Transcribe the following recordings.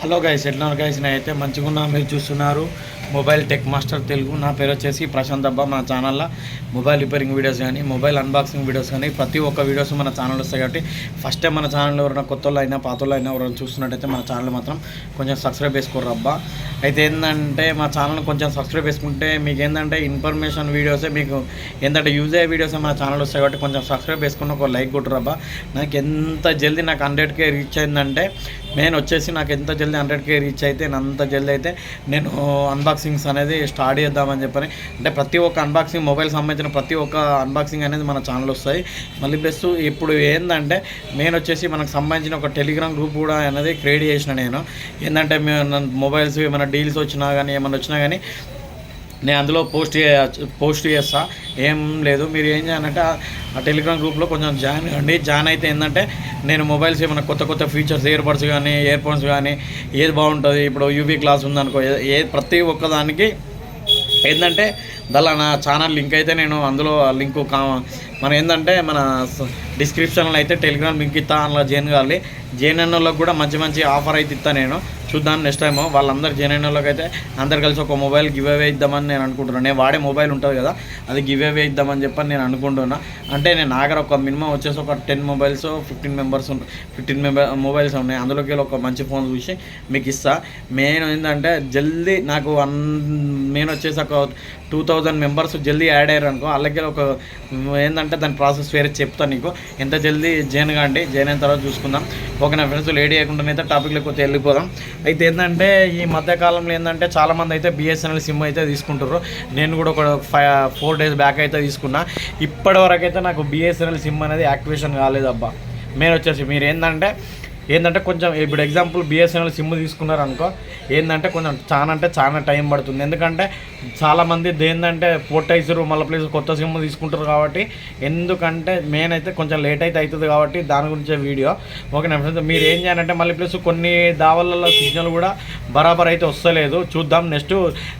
Hello guys, ఎట్లున్నారు guys? నేనైతే మంచిగా ఉన్నా. మీరు చూస్తున్నారు మొబైల్ టెక్ మాస్టర్ తెలుగు. నా పేరు వచ్చేసి ప్రశాంత్ అబ్బా. మన ఛానల్లో మొబైల్ రిపేరింగ్ వీడియోస్ కానీ మొబైల్ అన్బాక్సింగ్ వీడియోస్ కానీ ప్రతి ఒక్క వీడియోస్ మన ఛానల్ వస్తాయి. కాబట్టి ఫస్ట్ టైం మన ఛానల్లో ఎవరైనా కొత్త వాళ్ళు అయినా పాత వాళ్ళు అయినా ఎవరైనా చూస్తున్నట్టయితే మన ఛానల్ మాత్రం కొంచెం సబ్స్క్రైబ్ చేసుకోరు అబ్బా. అయితే ఏంటంటే మా ఛానల్ కొంచెం సబ్స్క్రైబ్ చేసుకుంటే మీకు ఏంటంటే ఇన్ఫర్మేషన్ వీడియోసే మీకు ఏంటంటే యూజ్ అయ్యే వీడియోసే మన ఛానల్ వస్తాయి. కాబట్టి కొంచెం సబ్స్క్రైబ్ చేసుకుని ఒక లైక్ కొట్టరు అబ్బా. నాకు ఎంత జల్దీ నాకు 100K రీచ్ అయిందంటే నేను వచ్చేసి నాకు ఎంత జల్దీ 100K రీచ్ అయితే అంత జల్దీ అయితే నేను అన్బాక్సింగ్స్ అనేది స్టార్ట్ చేద్దామని చెప్పని, అంటే ప్రతి ఒక్క అన్బాక్సింగ్ మొబైల్ సంబంధించిన ప్రతి ఒక్క అన్బాక్సింగ్ అనేది మన ఛానల్ వస్తాయి. మళ్ళీ ప్లస్ ఇప్పుడు ఏంటంటే నేను వచ్చేసి మనకు సంబంధించిన ఒక టెలిగ్రామ్ గ్రూప్ కూడా అనేది క్రియేట్ చేసిన. నేను ఏంటంటే మొబైల్స్ ఏమైనా డీల్స్ వచ్చినా కానీ ఏమైనా వచ్చినా కానీ నేను అందులో పోస్ట్ చేస్తా. ఏం లేదు, మీరు ఏం చేయాలంటే ఆ టెలిగ్రామ్ గ్రూప్లో కొంచెం జాయిన్ అవ్వండి. జాయిన్ అయితే ఏంటంటే నేను మొబైల్స్ ఏమైనా కొత్త ఫీచర్స్ ఇయర్బడ్స్ కానీ ఇయర్ఫోన్స్ కానీ ఏది బాగుంటుంది, ఇప్పుడు యూబీ క్లాస్ ఉందనుకో, ప్రతి ఒక్కదానికి ఏంటంటే దానిలో నా ఛానల్ లింక్ అయితే నేను అందులో లింకు మనం ఏంటంటే మన డిస్క్రిప్షన్లో అయితే టెలిగ్రామ్ లింక్ ఇస్తా. అందులో జాయిన్ కావాలి. జాయిన్ అయిన వాళ్ళకి కూడా మంచి ఆఫర్ అయితే ఇస్తాను నేను. చూద్దాం నెక్స్ట్ టైము వాళ్ళందరూ జాయిన్ అయిన వాళ్ళకి అయితే అందరు కలిసి ఒక మొబైల్ గివ్ అవే ఇద్దామని నేను అనుకుంటున్నాను. నేను వాడే మొబైల్ ఉంటుంది కదా, అది గివ్ అవే ఇద్దామని చెప్పని నేను అనుకుంటున్నా. అంటే నేను నాగర ఒక మినిమం వచ్చేసి ఒక 10 మొబైల్స్ 15 మొబైల్స్ ఉన్నాయి. అందులోకి ఒక మంచి ఫోన్ చూసి మీకు ఇస్తా. మెయిన్ ఏంటంటే జల్దీ నాకు మెయిన్ వచ్చేసి ఒక 2000 మెంబర్స్ జల్దీ యాడ్ అయ్యారు అనుకో, అలాగే ఒక ఏంటంటే దాని ప్రాసెస్ వేరే చెప్తాను నీకు. ఎంత జల్దీ జాయిన్ కాండి, జాయిన్ అయిన తర్వాత చూసుకుందాం. ఓకే నా ఫ్రెండ్స్, లేడీ చేయకుండానైతే టాపిక్లోకి అయితే వెళ్ళిపోదాం. అయితే ఏంటంటే ఈ మధ్యకాలంలో ఏంటంటే చాలామంది అయితే బిఎస్ఎన్ఎల్ సిమ్ అయితే తీసుకుంటారు. నేను కూడా ఒక 4 డేస్ బ్యాక్ అయితే తీసుకున్నా. ఇప్పటి వరకు అయితే నాకు బిఎస్ఎన్ఎల్ సిమ్ అనేది యాక్టివేషన్ కాలేదబ్బా. మీరు వచ్చేసి మీరు ఏంటంటే కొంచెం ఇప్పుడు ఎగ్జాంపుల్ బిఎస్ఎన్ఎల్ సిమ్ తీసుకున్నారనుకో, ఏంటంటే కొంచెం చాలా టైం పడుతుంది. ఎందుకంటే చాలామంది ఏంటంటే పోర్టైజరు మళ్ళీ ప్లేస్ కొత్త సిమ్ తీసుకుంటారు. కాబట్టి ఎందుకంటే మెయిన్ అయితే కొంచెం లేట్ అయితే అవుతుంది. కాబట్టి దాని గురించే వీడియో. ఓకేనా ఫ్రెండ్స్, మీరు ఏం చేయాలంటే మళ్ళీ ప్లేస్ కొన్ని దావల్లో సిగ్నల్ కూడా బరాబర్ అయితే వస్తలేదు. చూద్దాం నెక్స్ట్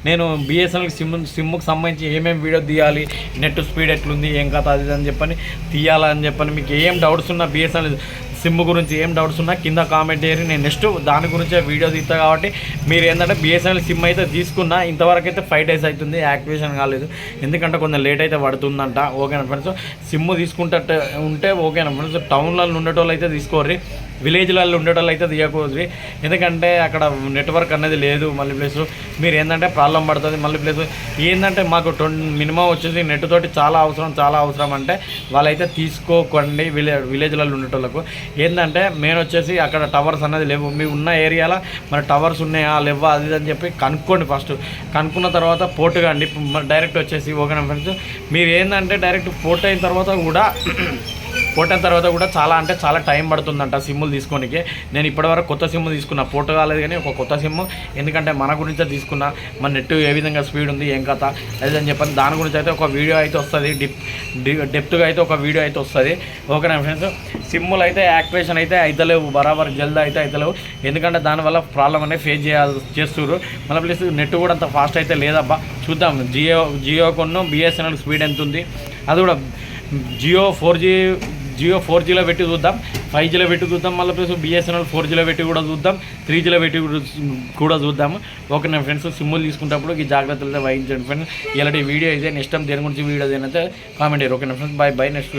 నేను బిఎస్ఎన్ఎల్ సిమ్కి సంబంధించి ఏమేమి వీడియో తీయాలి, నెట్ స్పీడ్ ఎట్లుంది, ఏం కథ అది అని చెప్పని తీయాలని చెప్పని, మీకు ఏం డౌట్స్ ఉన్నా బిఎస్ఎన్ఎల్ సిమ్ గురించి ఏం డౌట్స్ ఉన్నా కింద కామెంట్ చేయరు. నేను నెక్స్ట్ దాని గురించే వీడియో తీస్తా. కాబట్టి మీరు ఏంటంటే బిఎస్ఎన్ఎల్ సిమ్ అయితే తీసుకున్నా ఇంతవరకు అయితే 5 డేస్ అవుతుంది, యాక్టివేషన్ కాలేదు. ఎందుకంటే కొంచెం లేట్ అయితే పడుతుందంట. ఓకేనా ఫ్రెండ్స్, సిమ్ తీసుకుంటే ఉంటే ఓకేనా ఫ్రెండ్స్. టౌన్లలో ఉండేటోళ్ళు అయితే తీసుకోర్రి, విలేజ్లలో ఉండేటోళ్ళు అయితే తీయకూడదు. ఎందుకంటే అక్కడ నెట్వర్క్ అనేది లేదు. మళ్ళీ ప్లేస్ మీరు ఏంటంటే ప్రాబ్లం పడుతుంది. మళ్ళీ ప్లేస్ ఏంటంటే మాకు మినిమం వచ్చేసి నెట్ తోటి చాలా అవసరం అంటే వాళ్ళైతే తీసుకోకండి. విలేజ్లలో ఉండేటోళ్ళకు ఏంటంటే మెయిన్ వచ్చేసి అక్కడ టవర్స్ అనేది లేవు. మీ ఉన్న ఏరియాలో మన టవర్స్ ఉన్నాయా లేవా అది అని చెప్పి కనుక్కోండి. ఫస్ట్ కనుక్కున్న తర్వాత పోర్ట్ కాండి డైరెక్ట్ వచ్చేసి. ఓకేనా ఫ్రెండ్స్, మీరు ఏంటంటే డైరెక్ట్ పోర్ట్ అయిన తర్వాత కూడా చాలా టైం పడుతుందంట సిమ్ములు తీసుకోనికి. నేను ఇప్పటివరకు కొత్త సిమ్ తీసుకున్నా, పోర్ట్ కాలేదు కానీ ఒక కొత్త సిమ్. ఎందుకంటే మన గురించే తీసుకున్నా, మన నెట్ ఏ విధంగా స్పీడ్ ఉంది ఏం కథ అది అని చెప్పని దాని గురించి అయితే ఒక వీడియో అయితే వస్తుంది. డెప్త్గా అయితే ఒక వీడియో అయితే వస్తుంది. ఓకేనా ఫ్రెండ్స్, సిమ్ములు అయితే యాక్టివేషన్ అయితే అవుతలేవు, బరాబర్ జల్దీ అయితే అవుతలేవు. ఎందుకంటే దానివల్ల ప్రాబ్లం అనేది ఫేస్ చేస్తున్నారు. మళ్ళీ ప్లస్ నెట్ కూడా అంత ఫాస్ట్ అయితే లేదబ్బా. చూద్దాం జియో కొన్న బిఎస్ఎన్ఎల్ స్పీడ్ ఎంత ఉంది, అది కూడా జియో 4Gలో పెట్టి చూద్దాం, 5Gలో పెట్టి చూద్దాం. మళ్ళీ ప్లస్ బిఎస్ఎన్ఎల్ 4Gలో పెట్టి కూడా చూద్దాం, 3Gలో పెట్టి కూడా చూద్దాము. ఓకే నా ఫ్రెండ్స్, సిమ్ములు తీసుకున్నప్పుడు ఈ జాగ్రత్తలు వహించండి ఫ్రెండ్స్. ఇలాంటి వీడియో అయితే నెక్స్ట్ టైం దేని గురించి వీడియో అయితే కామెంట్ చేయరు. ఓకే నా ఫ్రెండ్స్, బై నెక్స్ట్.